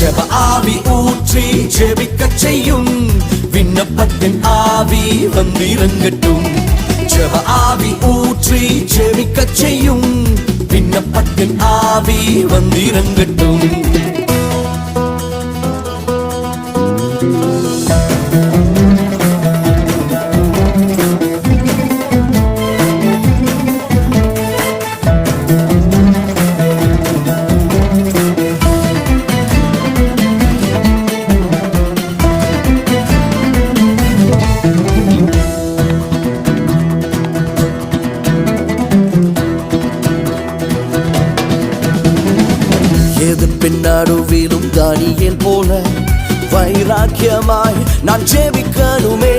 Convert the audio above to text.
ஜெப ஆவி ஊற்றி ஜெபிக்கச் செய்யும் விண்ணப்பத்தின் ஆவி வந்திறங்கட்டும். ஜெப ஆவி ஊற்றி ஜெபிக்கச் செய்யும் விண்ணப்பத்தின் ஆவி வந்திறங்கட்டும். நடுவிலும் தானியேல் போல வைராக்கியமாய் நான் ஜெபிக்கணுமே.